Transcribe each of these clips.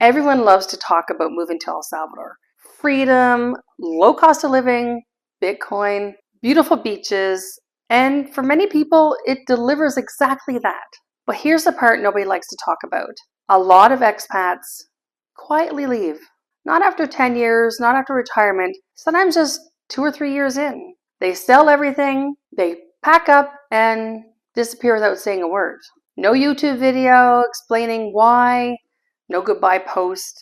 Everyone loves to talk about moving to El Salvador. Freedom, low cost of living, Bitcoin, beautiful beaches, and for many people, it delivers exactly that. But here's the part nobody likes to talk about. A lot of expats quietly leave. Not after 10 years, not after retirement, sometimes just 2 or 3 years in. They sell everything, they pack up, and disappear without saying a word. No YouTube video explaining why, no goodbye post,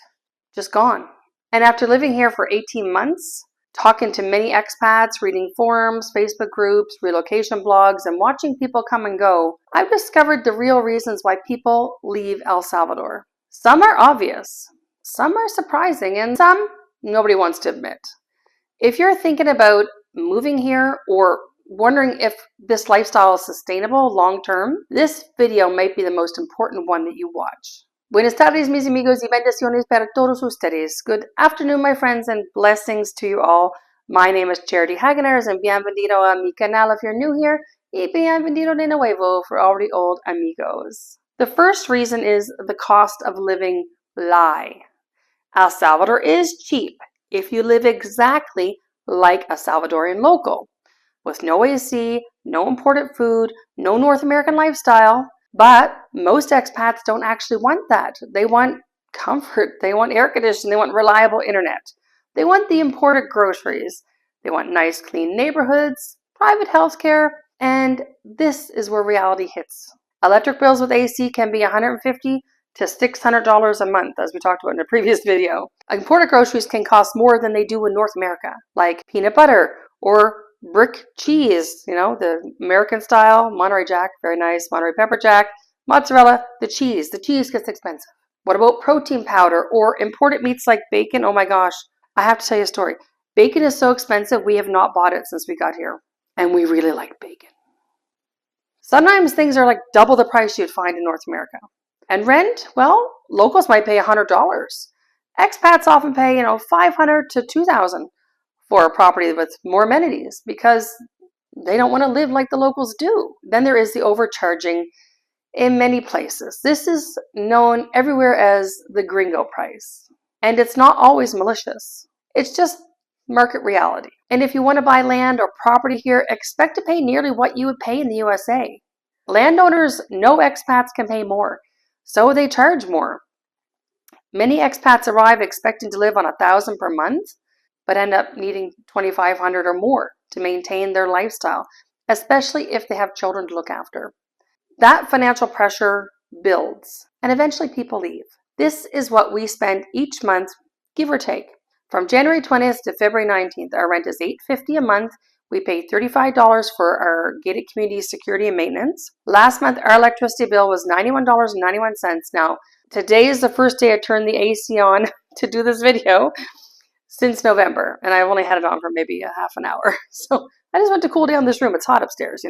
just gone. And after living here for 18 months, talking to many expats, reading forums, Facebook groups, relocation blogs, and watching people come and go, I've discovered the real reasons why people leave El Salvador. Some are obvious, some are surprising, and some nobody wants to admit. If you're thinking about moving here or wondering if this lifestyle is sustainable long term, this video might be the most important one that you watch. Buenas tardes, mis amigos, y bendiciones para todos ustedes. Good afternoon, my friends, and blessings to you all. My name is Charity Hagenaars, and bienvenido a mi canal if you're new here, y bienvenido de nuevo for already old amigos. The first reason is the cost of living lie. El Salvador is cheap if you live exactly like a Salvadorian local, with no AC, no imported food, no North American lifestyle. But most expats don't actually want that. They want comfort, they want air conditioning, they want reliable internet. They want the imported groceries. They want nice, clean neighborhoods, private health care, and this is where reality hits. Electric bills with AC can be $150 to $600 a month, as we talked about in a previous video. Imported groceries can cost more than they do in North America, like peanut butter or brick cheese, the American style, Monterey Jack, very nice, Monterey Pepper Jack, mozzarella, the cheese gets expensive. What about protein powder or imported meats like bacon? Oh my gosh, I have to tell you a story. Bacon is so expensive, we have not bought it since we got here, and we really like bacon. Sometimes things are like double the price you'd find in North America. And rent, well, locals might pay $100. Expats often pay, $500 to $2,000 for a property with more amenities because they don't want to live like the locals do. Then there is the overcharging in many places. This is known everywhere as the gringo price. And it's not always malicious. It's just market reality. And if you want to buy land or property here, expect to pay nearly what you would pay in the USA. Landowners know expats can pay more, so they charge more. Many expats arrive expecting to live on $1,000 per month, but end up needing $2,500 or more to maintain their lifestyle, especially if they have children to look after. That financial pressure builds, and eventually people leave. This is what we spend each month, give or take. From January 20th to February 19th, our rent is $850 a month. We pay $35 for our gated community security and maintenance. Last month, our electricity bill was $91.91. Now, today is the first day I turned the AC on to do this video since November, and I've only had it on for maybe a half an hour. So I just went to cool down this room. It's hot upstairs,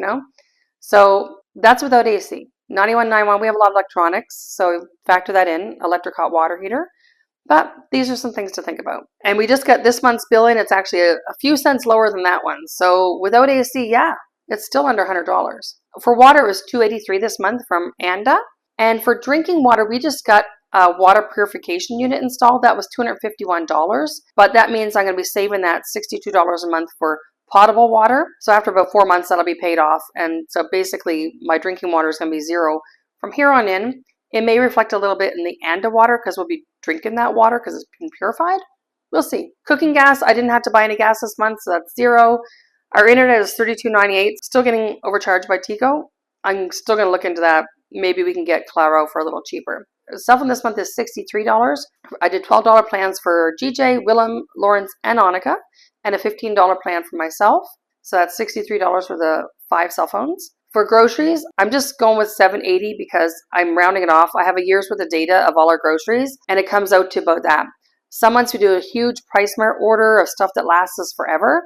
So that's without AC. 91.91, we have a lot of electronics, so factor that in, electric hot water heater. But these are some things to think about. And we just got this month's bill in. It's actually a few cents lower than that one. So without AC, yeah, it's still under $100. For water, it was $283 this month from ANDA. And for drinking water, we just got a water purification unit installed. That was $251. But that means I'm going to be saving that $62 a month for potable water. So after about 4 months, that'll be paid off. And so basically, my drinking water is going to be zero from here on in. It may reflect a little bit in the ANDA water because we'll be drinking that water because it's been purified. We'll see. Cooking gas, I didn't have to buy any gas this month, so that's zero. Our internet is $32.98. Still getting overcharged by Tico. I'm still going to look into that. Maybe we can get Claro for a little cheaper. Cell phone this month is $63. I did $12 plans for GJ, Willem, Lawrence, and Annika, and a $15 plan for myself. So that's $63 for the 5 cell phones. For groceries, I'm just going with $7.80 because I'm rounding it off. I have a year's worth of data of all our groceries, and it comes out to about that. Some months we do a huge PriceSmart order of stuff that lasts us forever,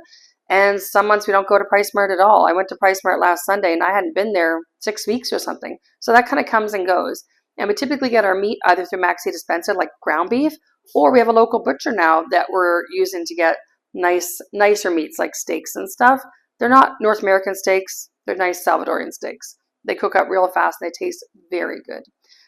and some months we don't go to PriceSmart at all. I went to PriceSmart last Sunday, and I hadn't been there 6 weeks or something. So that kind of comes and goes. And we typically get our meat either through Maxi Dispenser, like ground beef, or we have a local butcher now that we're using to get nicer meats like steaks and stuff. They're not North American steaks. They're nice Salvadorian steaks. They cook up real fast and they taste very good.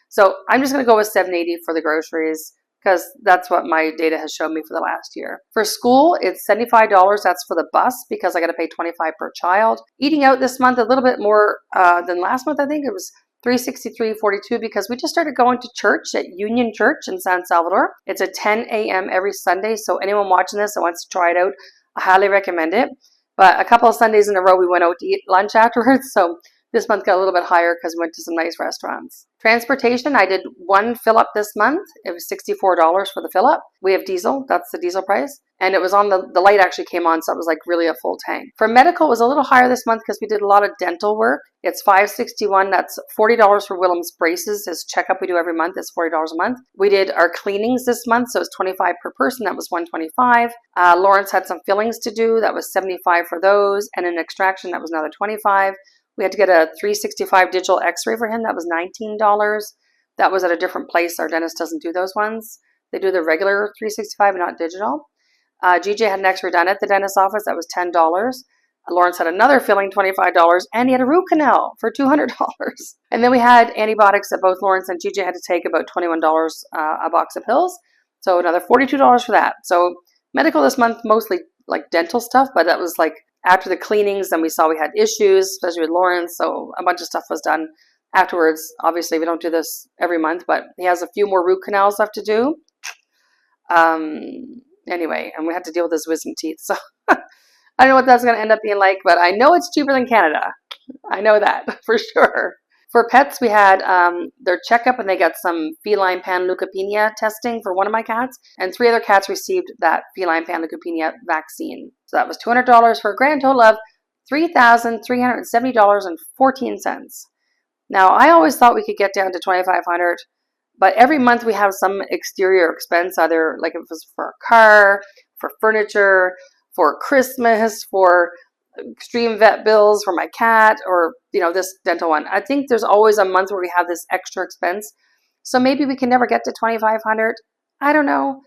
So I'm just going to go with $7.80 for the groceries. because that's what my data has shown me for the last year. For school, it's $75. That's for the bus because I got to pay $25 per child. Eating out this month, a little bit more than last month. I think it was $363.42 because we just started going to church at Union Church in San Salvador. It's at 10 a.m. every Sunday. So anyone watching this that wants to try it out, I highly recommend it. But a couple of Sundays in a row, we went out to eat lunch afterwards. So this month got a little bit higher because we went to some nice restaurants. Transportation, I did one fill-up this month. It was $64 for the fill-up. We have diesel. That's the diesel price. And it was on the light actually came on, so it was like really a full tank. For medical, it was a little higher this month because we did a lot of dental work. It's $561. That's $40 for Willem's braces. His checkup we do every month is $40 a month. We did our cleanings this month, so it's $25 per person. That was $125. Lawrence had some fillings to do. That was $75 for those. And an extraction, that was another $25. We had to get a 365 digital x-ray for him. That was $19. That was at a different place. Our dentist doesn't do those ones. They do the regular 365 and not digital. GJ had an x-ray done at the dentist's office. That was $10. Lawrence had another filling, $25. And he had a root canal for $200. And then we had antibiotics that both Lawrence and GJ had to take, about $21 a box of pills. So another $42 for that. So medical this month, mostly like dental stuff, but that was like after the cleanings, then we saw we had issues, especially with Lawrence, so a bunch of stuff was done afterwards. Obviously, we don't do this every month, but he has a few more root canals left to do. Anyway, and we had to deal with his wisdom teeth, so I don't know what that's going to end up being like, but I know it's cheaper than Canada. I know that for sure. For pets, we had their checkup, and they got some feline panleukopenia testing for one of my cats, and 3 other cats received that feline panleukopenia vaccine. So that was $200 for a grand total of $3,370.14. Now, I always thought we could get down to $2,500, but every month we have some exterior expense, either like if it was for a car, for furniture, for Christmas, for extreme vet bills for my cat, or this dental one. I think there's always a month where we have this extra expense. So maybe we can never get to $2,500. I don't know.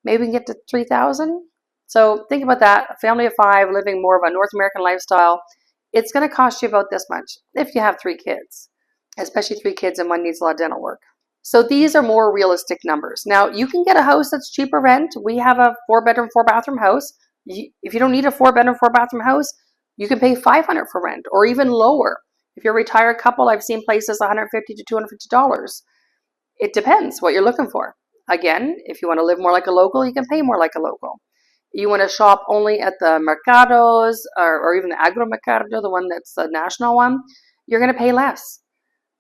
Maybe we can get to $3,000. So think about that. A family of 5 living more of a North American lifestyle. It's going to cost you about this much if you have 3 kids, especially 3 kids and one needs a lot of dental work. So these are more realistic numbers. Now you can get a house that's cheaper rent. We have a 4-bedroom, 4-bathroom house. If you don't need a 4-bedroom, 4-bathroom house, you can pay $500 for rent, or even lower. If you're a retired couple, I've seen places $150 to $250. It depends what you're looking for. Again, if you want to live more like a local, you can pay more like a local. You want to shop only at the mercados or even the agromercado, the one that's the national one, you're going to pay less.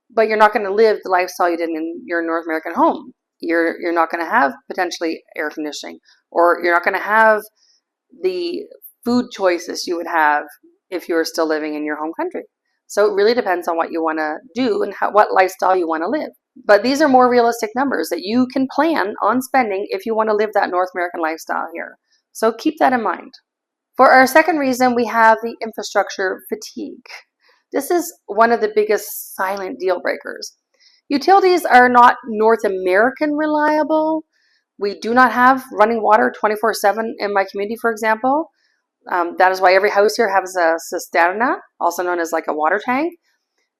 But you're not going to live the lifestyle you did in your North American home. You're not going to have potentially air conditioning, or you're not going to have the food choices you would have if you were still living in your home country. So it really depends on what you want to do and what lifestyle you want to live. But these are more realistic numbers that you can plan on spending if you want to live that North American lifestyle here. So keep that in mind. For our second reason, we have the infrastructure fatigue. This is one of the biggest silent deal breakers. Utilities are not North American reliable. We do not have running water 24/7 in my community, for example. That is why every house here has a cisterna, also known as like a water tank.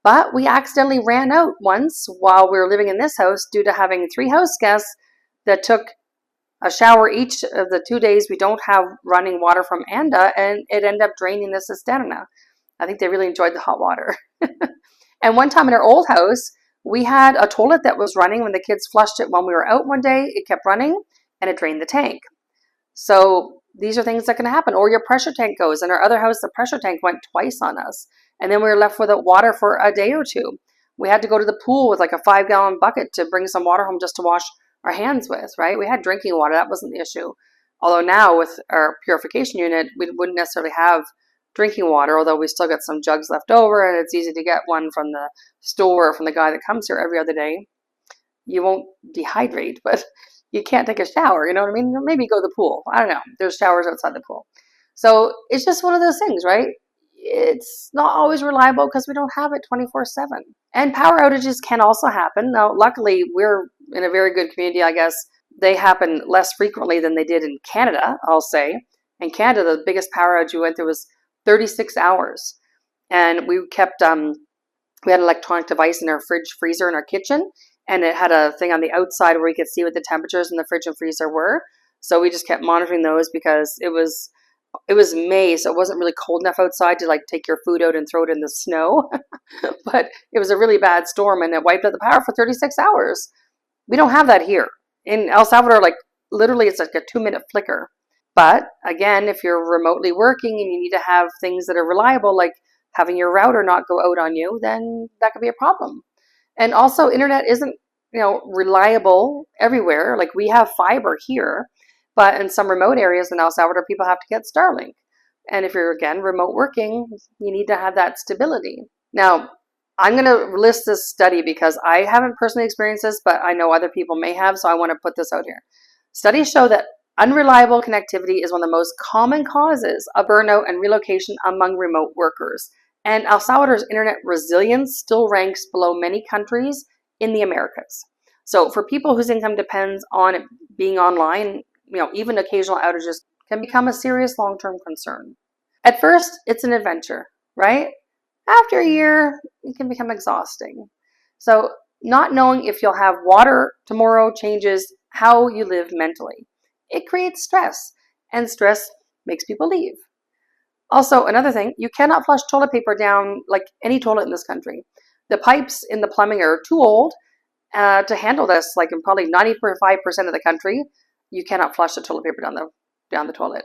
But we accidentally ran out once while we were living in this house due to having 3 house guests that took a shower each of the 2 days we don't have running water from ANDA, and it ended up draining the cisterna. I think they really enjoyed the hot water. And one time in our old house, we had a toilet that was running when the kids flushed it when we were out one day. It kept running and it drained the tank. So these are things that can happen. Or your pressure tank goes. In our other house, the pressure tank went twice on us. And then we were left without water for a day or 2. We had to go to the pool with like a 5-gallon bucket to bring some water home just to wash our hands with, right? We had drinking water. That wasn't the issue. Although now with our purification unit, we wouldn't necessarily have drinking water, although we still got some jugs left over, and it's easy to get one from the store or from the guy that comes here every other day. You won't dehydrate, but you can't take a shower, you know what I mean? Maybe go to the pool. I don't know. There's showers outside the pool. So it's just one of those things, right? It's not always reliable because we don't have it 24/7. And power outages can also happen. Now, luckily, we're in a very good community, I guess. They happen less frequently than they did in Canada, I'll say. In Canada, the biggest power outage we went through was 36 hours. And we kept, we had an electronic device in our fridge freezer in our kitchen. and it had a thing on the outside where we could see what the temperatures in the fridge and freezer were. So we just kept monitoring those because it was May, so it wasn't really cold enough outside to like take your food out and throw it in the snow. But it was a really bad storm and it wiped out the power for 36 hours. We don't have that here. In El Salvador, like literally it's like a 2-minute flicker. But again, if you're remotely working and you need to have things that are reliable, like having your router not go out on you, then that could be a problem. And also internet isn't, reliable everywhere. Like we have fiber here, but in some remote areas in El Salvador, people have to get Starlink. And if you're, again, remote working, you need to have that stability. Now, I'm going to list this study because I haven't personally experienced this, but I know other people may have, so I want to put this out here. Studies show that unreliable connectivity is one of the most common causes of burnout and relocation among remote workers. And El Salvador's internet resilience still ranks below many countries in the Americas. So for people whose income depends on it being online, even occasional outages can become a serious long-term concern. At first, it's an adventure, right? After a year, it can become exhausting. So not knowing if you'll have water tomorrow changes how you live mentally. It creates stress, and stress makes people leave. Also, another thing, you cannot flush toilet paper down like any toilet in this country. The pipes in the plumbing are too old to handle this. Like in probably 95% of the country, you cannot flush the toilet paper down the toilet.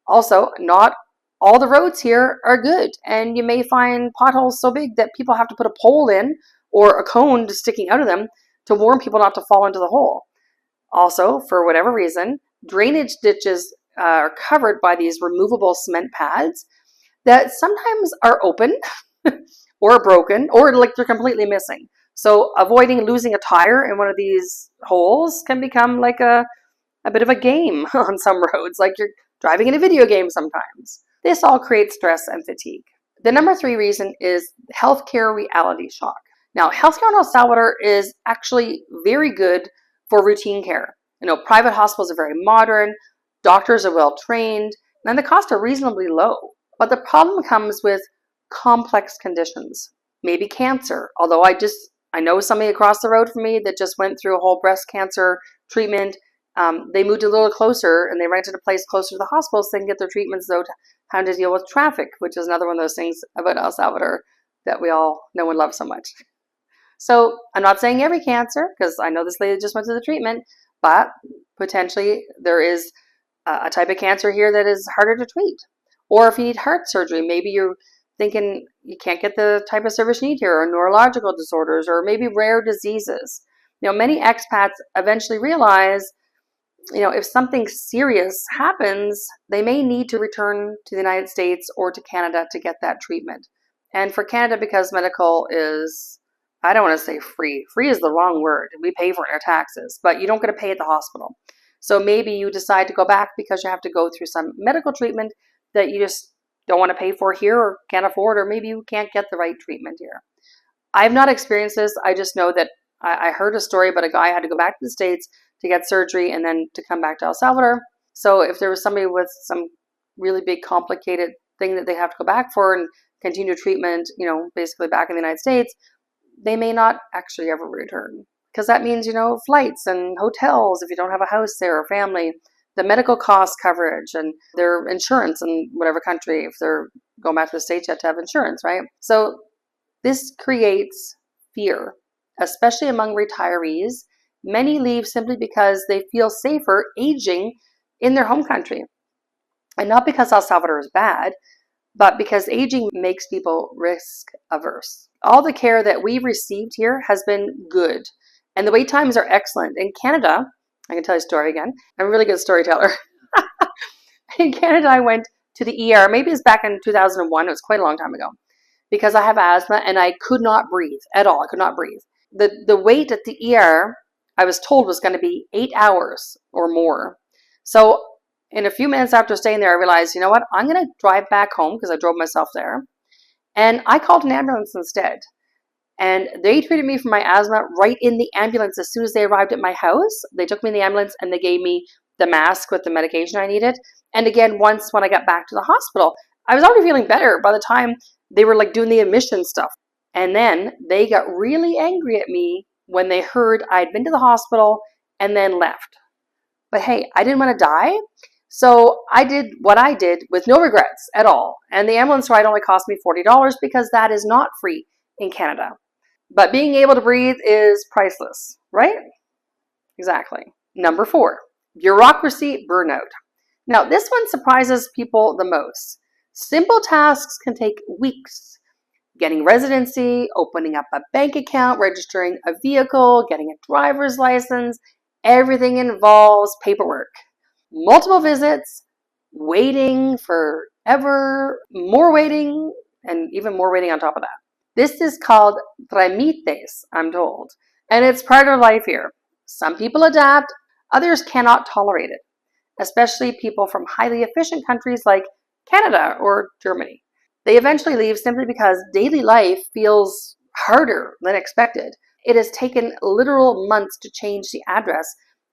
Also, not all the roads here are good, and you may find potholes so big that people have to put a pole in or a cone sticking out of them to warn people not to fall into the hole. Also, for whatever reason, drainage ditches are covered by these removable cement pads that sometimes are open or broken or like they're completely missing. So avoiding losing a tire in one of these holes can become like a bit of a game on some roads, like you're driving in a video game sometimes. This all creates stress and fatigue. The number 3 reason is healthcare reality shock. Now, healthcare in El Salvador is actually very good for routine care. Private hospitals are very modern, doctors are well trained, and the costs are reasonably low. But the problem comes with complex conditions, maybe cancer. Although I know somebody across the road from me that just went through a whole breast cancer treatment. They moved a little closer and they rented a place closer to the hospital so they can get their treatments, though, how to deal with traffic, which is another one of those things about El Salvador that we all know and love so much. So I'm not saying every cancer, because I know this lady just went to the treatment, but potentially there is a type of cancer here that is harder to treat. Or if you need heart surgery, maybe you're thinking you can't get the type of service you need here, or neurological disorders, or maybe rare diseases. Many expats eventually realize, if something serious happens, they may need to return to the United States or to Canada to get that treatment. And for Canada, because medical is, I don't want to say free. Free is the wrong word. We pay for it in our taxes, but you don't get to pay at the hospital. So maybe you decide to go back because you have to go through some medical treatment that you just don't want to pay for here or can't afford, or maybe you can't get the right treatment here. I've not experienced this. I just know that I heard a story about a guy who had to go back to the States to get surgery and then to come back to El Salvador. So if there was somebody with some really big complicated thing that they have to go back for and continue treatment, basically back in the United States, they may not actually ever return. Because that means, flights and hotels if you don't have a house there or family, the medical cost coverage and their insurance in whatever country. If they're going back to the States, you have to have insurance, right? So this creates fear, especially among retirees. Many leave simply because they feel safer aging in their home country. And not because El Salvador is bad, but because aging makes people risk averse. All the care that we've received here has been good. And the wait times are excellent. In Canada, I can tell you a story again. I'm a really good storyteller. In Canada, I went to the ER. Maybe it was back in 2001. It was quite a long time ago. Because I have asthma and I could not breathe at all. I could not breathe. The wait at the ER, I was told, was going to be 8 hours or more. So in a few minutes after staying there, I realized, you know what? I'm going to drive back home because I drove myself there. And I called an ambulance instead. And they treated me for my asthma right in the ambulance. As soon as they arrived at my house, they took me in the ambulance and they gave me the mask with the medication I needed. And again, once when I got back to the hospital, I was already feeling better by the time they were like doing the admission stuff. And then they got really angry at me when they heard I'd been to the hospital and then left. But hey, I didn't want to die, so I did what I did with no regrets at all. And the ambulance ride only cost me $40 because that is not free in Canada. But being able to breathe is priceless, right? Exactly. Number 4, bureaucracy burnout. Now, this one surprises people the most. Simple tasks can take weeks. Getting residency, opening up a bank account, registering a vehicle, getting a driver's license, everything involves paperwork. Multiple visits, waiting forever, more waiting, and even more waiting on top of that. This is called trámites, I'm told, and it's part of life here. Some people adapt, others cannot tolerate it, especially people from highly efficient countries like Canada or Germany. They eventually leave simply because daily life feels harder than expected. It has taken literal months to change the address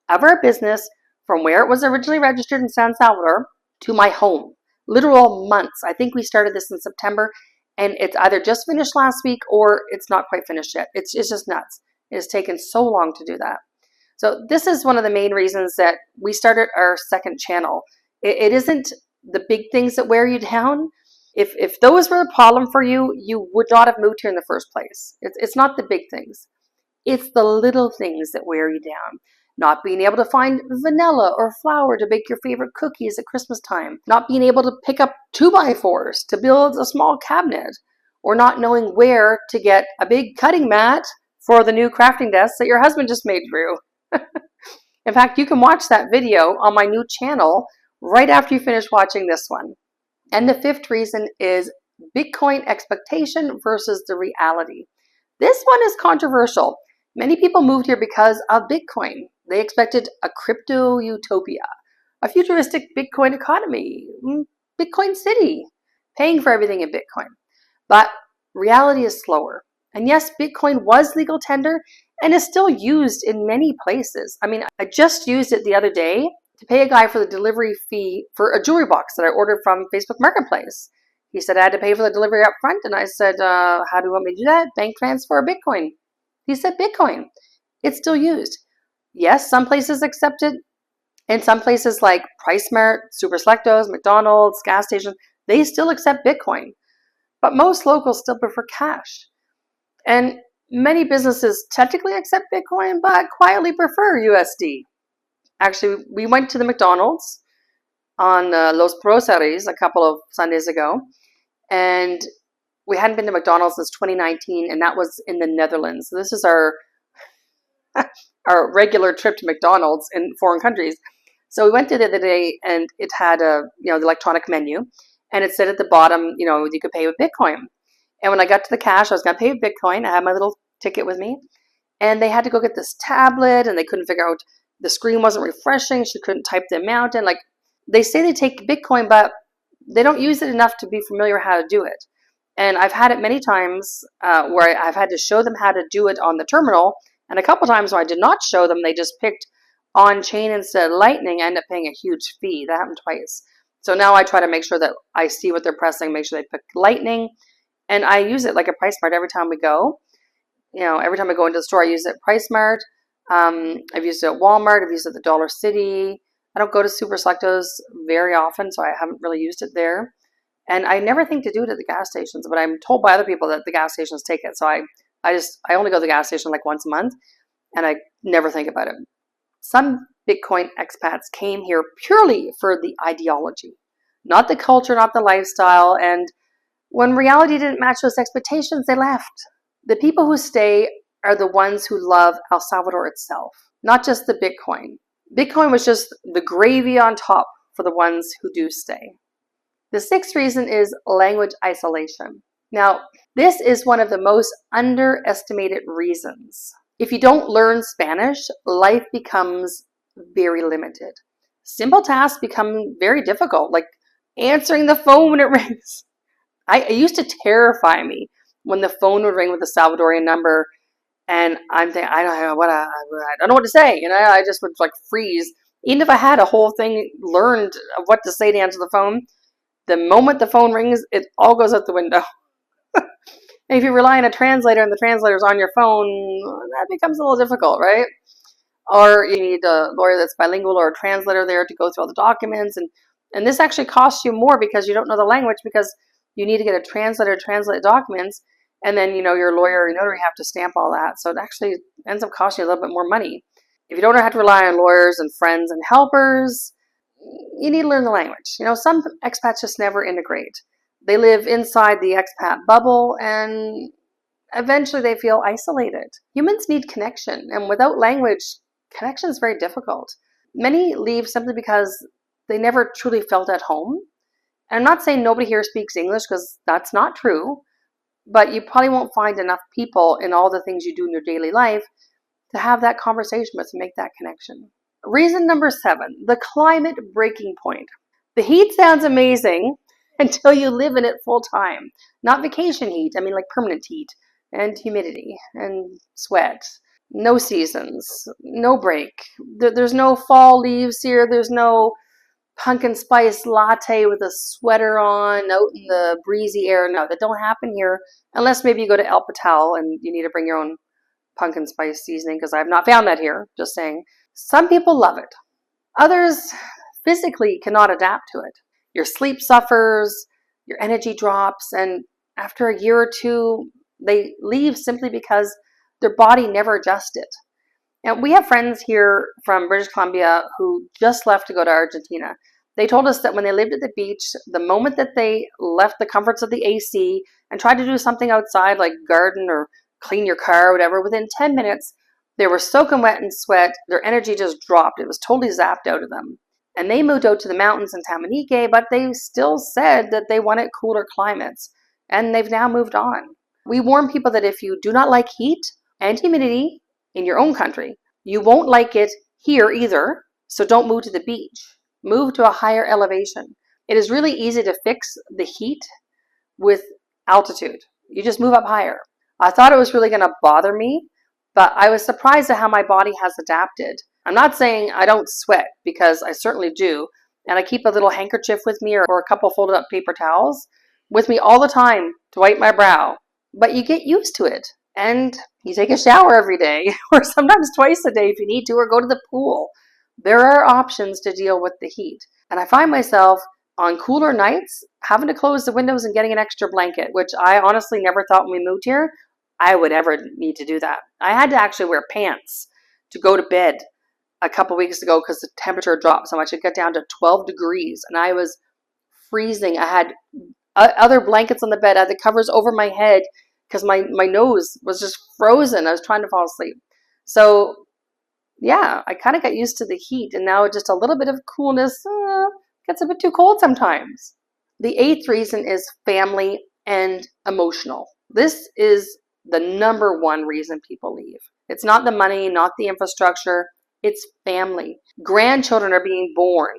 of our business from where it was originally registered in San Salvador to my home. Literal months. I think we started this in September, and it's either just finished last week or it's not quite finished yet. It's just nuts. It has taken so long to do that. So this is one of the main reasons that we started our second channel. It isn't the big things that wear you down. If those were a problem for you, you would not have moved here in the first place. It's not the big things. It's the little things that wear you down. Not being able to find vanilla or flour to bake your favorite cookies at Christmas time. Not being able to pick up 2x4s to build a small cabinet. Or not knowing where to get a big cutting mat for the new crafting desk that your husband just made for you. In fact, you can watch that video on my new channel right after you finish watching this one. And the 5th reason is Bitcoin expectation versus the reality. This one is controversial. Many people moved here because of Bitcoin. They expected a crypto utopia, a futuristic Bitcoin economy, Bitcoin city, paying for everything in Bitcoin. But reality is slower. And yes, Bitcoin was legal tender and is still used in many places. I mean, I just used it the other day to pay a guy for the delivery fee for a jewelry box that I ordered from Facebook Marketplace. He said I had to pay for the delivery up front, and I said, how do you want me to do that? Bank transfer or Bitcoin? He said Bitcoin. It's still used. Yes, some places accept it, and some places like PriceSmart, Super Selectos, McDonald's, gas stations, they still accept Bitcoin. But most locals still prefer cash. And many businesses technically accept Bitcoin, but quietly prefer USD. Actually, we went to the McDonald's on Los Proceres a couple of Sundays ago, and we hadn't been to McDonald's since 2019, and that was in the Netherlands. So this is our our regular trip to McDonald's in foreign countries. So we went to the other day, and it had the electronic menu, and it said at the bottom, you could pay with Bitcoin. And when I got to the cash, I was going to pay with Bitcoin. I had my little ticket with me, and they had to go get this tablet, and they couldn't figure out, the screen wasn't refreshing. She couldn't type the amount in. Like, they say they take Bitcoin, but they don't use it enough to be familiar how to do it. And I've had it many times where I've had to show them how to do it on the terminal, and a couple times where I did not show them, they just picked on-chain instead of Lightning. I end up paying a huge fee. That happened twice. So now I try to make sure that I see what they're pressing, make sure they pick Lightning, and I use it like a PriceSmart every time we go. Every time I go into the store, I use it at PriceSmart. I've used it at Walmart. I've used it at the Dollar City. I don't go to Super Selectos very often, so I haven't really used it there. And I never think to do it at the gas stations, but I'm told by other people that the gas stations take it. So I only go to the gas station like once a month, and I never think about it. Some Bitcoin expats came here purely for the ideology, not the culture, not the lifestyle. And when reality didn't match those expectations, they left. The people who stay are the ones who love El Salvador itself, not just the Bitcoin. Bitcoin was just the gravy on top for the ones who do stay. The 6th reason is language isolation. Now, this is one of the most underestimated reasons. If you don't learn Spanish, life becomes very limited. Simple tasks become very difficult, like answering the phone when it rings. It used to terrify me when the phone would ring with a Salvadorian number, and I'm thinking, I don't know what to say, and I just would like freeze. Even if I had a whole thing learned of what to say to answer the phone, the moment the phone rings, it all goes out the window. And if you rely on a translator and the translator's on your phone, that becomes a little difficult, right? Or you need a lawyer that's bilingual or a translator there to go through all the documents. And this actually costs you more because you don't know the language, because you need to get a translator to translate documents. And then, your lawyer or your notary have to stamp all that. So it actually ends up costing you a little bit more money. If you don't have to rely on lawyers and friends and helpers, you need to learn the language. Some expats just never integrate. They live inside the expat bubble, and eventually they feel isolated. Humans need connection, and without language, connection is very difficult. Many leave simply because they never truly felt at home. And I'm not saying nobody here speaks English, because that's not true, but you probably won't find enough people in all the things you do in your daily life to have that conversation with, to make that connection. Reason number 7, the climate breaking point. The heat sounds amazing until you live in it full time. Not vacation heat, I mean like permanent heat, and humidity, and sweat. No seasons, no break. There's no fall leaves here. There's no pumpkin spice latte with a sweater on out in the breezy air. No, that don't happen here, unless maybe you go to El Patel and you need to bring your own pumpkin spice seasoning, because I've not found that here, just saying. Some people love it. Others physically cannot adapt to it. Your sleep suffers, your energy drops, and after a year or two, they leave simply because their body never adjusted. And we have friends here from British Columbia who just left to go to Argentina. They told us that when they lived at the beach, the moment that they left the comforts of the AC and tried to do something outside, like garden or clean your car or whatever, within 10 minutes, they were soaking wet in sweat. Their energy just dropped. It was totally zapped out of them. And they moved out to the mountains in Tamanique, but they still said that they wanted cooler climates. And they've now moved on. We warn people that if you do not like heat and humidity in your own country, you won't like it here either. So don't move to the beach. Move to a higher elevation. It is really easy to fix the heat with altitude. You just move up higher. I thought it was really going to bother me, but I was surprised at how my body has adapted. I'm not saying I don't sweat, because I certainly do. And I keep a little handkerchief with me, or a couple folded up paper towels with me all the time to wipe my brow. But you get used to it. And you take a shower every day, or sometimes twice a day if you need to, or go to the pool. There are options to deal with the heat. And I find myself on cooler nights having to close the windows and getting an extra blanket, which I honestly never thought when we moved here I would ever need to do that. I had to actually wear pants to go to bed a couple weeks ago because the temperature dropped so much. It got down to 12 degrees and I was freezing. I had other blankets on the bed. I had the covers over my head because my nose was just frozen. I was trying to fall asleep. So yeah, I kind of got used to the heat, and now just a little bit of coolness gets a bit too cold sometimes. The 8th reason is family and emotional. This is the number one reason people leave. It's not the money, not the infrastructure. It's family. Grandchildren are being born.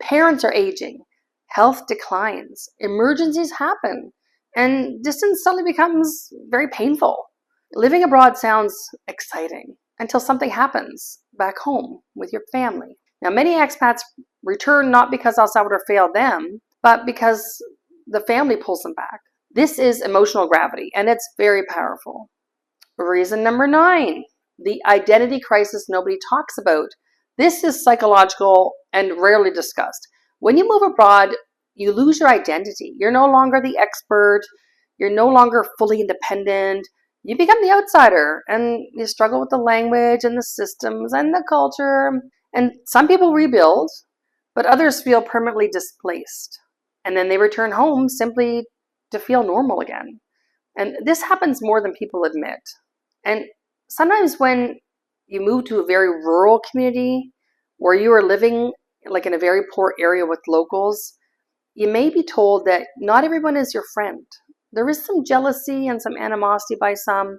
Parents are aging. Health declines. Emergencies happen. And distance suddenly becomes very painful. Living abroad sounds exciting until something happens back home with your family. Now, many expats return not because El Salvador failed them, but because the family pulls them back. This is emotional gravity, and it's very powerful. Reason number 9, the identity crisis nobody talks about. This is psychological and rarely discussed. When you move abroad, you lose your identity. You're no longer the expert. You're no longer fully independent. You become the outsider, and you struggle with the language and the systems and the culture. And some people rebuild, but others feel permanently displaced. And then they return home simply to feel normal again. And this happens more than people admit. And sometimes when you move to a very rural community where you are living like in a very poor area with locals, you may be told that not everyone is your friend. There is some jealousy and some animosity by some,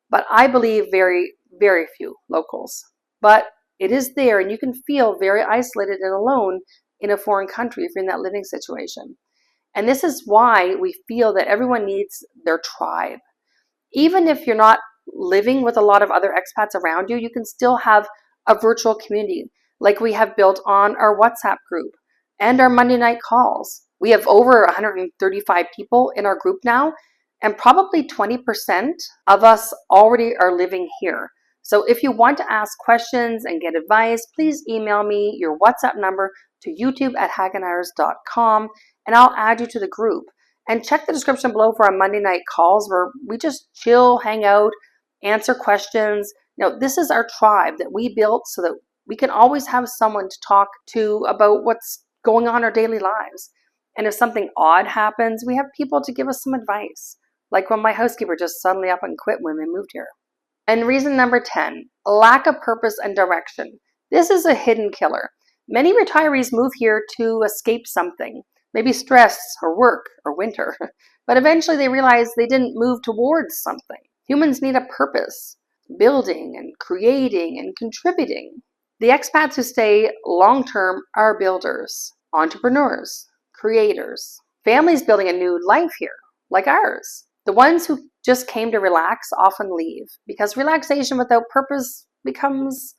but I believe very, very few locals. But it is there, and you can feel very isolated and alone in a foreign country if you're in that living situation. And this is why we feel that everyone needs their tribe. Even if you're not living with a lot of other expats around you, you can still have a virtual community like we have built on our WhatsApp group and our Monday night calls. We have over 135 people in our group now, And probably 20% of us already are living here. So if you want to ask questions and get advice, please email me your WhatsApp number to youtube@hagenaars.com and I'll add you to the group. And check the description below for our Monday night calls where we just chill, hang out, answer questions. This is our tribe that we built so that we can always have someone to talk to about what's going on in our daily lives. And if something odd happens, we have people to give us some advice. Like when my housekeeper just suddenly up and quit when we moved here. And reason number 10, lack of purpose and direction. This is a hidden killer. Many retirees move here to escape something, maybe stress or work or winter, but eventually they realize they didn't move towards something. Humans need a purpose, building and creating and contributing. The expats who stay long-term are builders, entrepreneurs, creators, families building a new life here, like ours. The ones who just came to relax often leave because relaxation without purpose becomes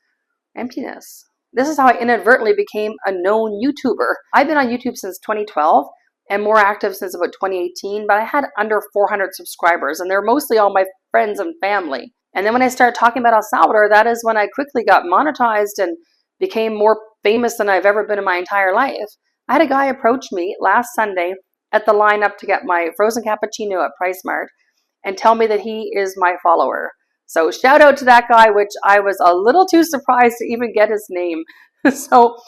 emptiness. This is how I inadvertently became a known YouTuber. I've been on YouTube since 2012 and more active since about 2018, but I had under 400 subscribers and they're mostly all my friends and family. And then when I started talking about El Salvador, that is when I quickly got monetized and became more famous than I've ever been in my entire life. I had a guy approach me last Sunday at the lineup to get my frozen cappuccino at PriceSmart and tell me that he is my follower. So shout out to that guy, which I was a little too surprised to even get his name. So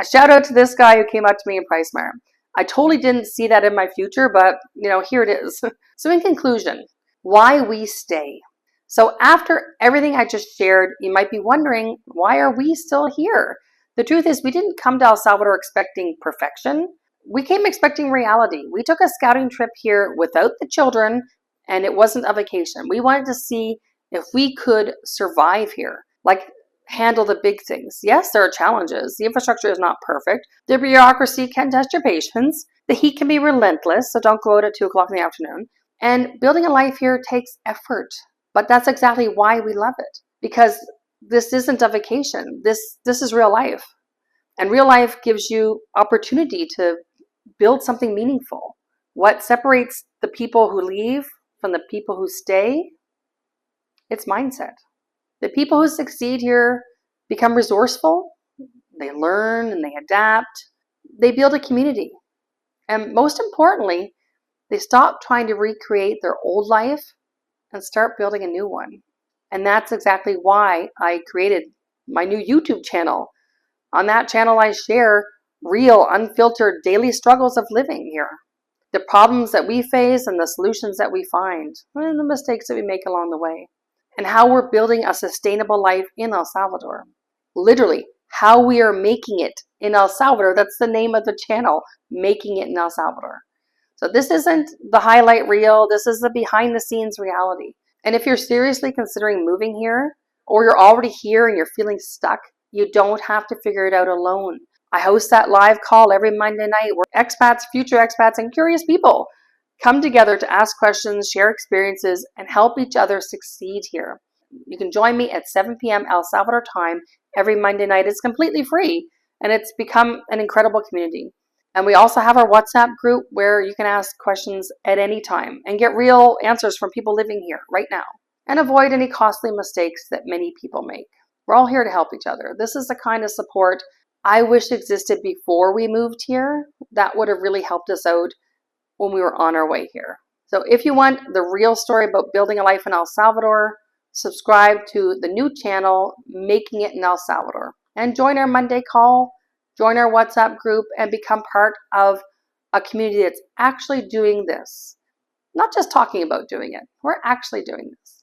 shout out to this guy who came up to me in PriceSmart. I totally didn't see that in my future, but here it is. So in conclusion, why we stay. So after everything I just shared, you might be wondering, why are we still here? The truth is we didn't come to El Salvador expecting perfection. We came expecting reality. We took a scouting trip here without the children, and it wasn't a vacation. We wanted to see if we could survive here, like handle the big things. Yes, there are challenges. The infrastructure is not perfect. The bureaucracy can test your patience. The heat can be relentless, so don't go out at 2 o'clock in the afternoon. And building a life here takes effort, but that's exactly why we love it, because this isn't a vacation. This is real life. And real life gives you opportunity to build something meaningful. What separates the people who leave from the people who stay? It's mindset. The people who succeed here become resourceful. They learn and they adapt. They build a community. And most importantly, they stop trying to recreate their old life and start building a new one. And that's exactly why I created my new YouTube channel. On that channel, I share real, unfiltered daily struggles of living here. The problems that we face and the solutions that we find, and the mistakes that we make along the way. And how we're building a sustainable life in El Salvador. Literally, how we are making it in El Salvador. That's the name of the channel, Making It in El Salvador. So this isn't the highlight reel. This is the behind the scenes reality. And if you're seriously considering moving here, or you're already here and you're feeling stuck, you don't have to figure it out alone. I host that live call every Monday night where expats, future expats, and curious people come together to ask questions, share experiences, and help each other succeed here. You can join me at 7 p.m. El Salvador time every Monday night. It's completely free, and it's become an incredible community. And we also have our WhatsApp group where you can ask questions at any time and get real answers from people living here right now and avoid any costly mistakes that many people make. We're all here to help each other. This is the kind of support I wish existed before we moved here. That would have really helped us out when we were on our way here. So if you want the real story about building a life in El Salvador, subscribe to the new channel, Making It in El Salvador, and join our Monday call, join our WhatsApp group, and become part of a community that's actually doing this. Not just talking about doing it, we're actually doing this.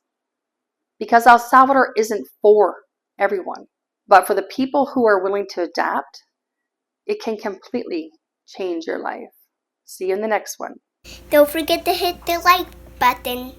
Because El Salvador isn't for everyone, but for the people who are willing to adapt, it can completely change your life. See you in the next one. Don't forget to hit the like button.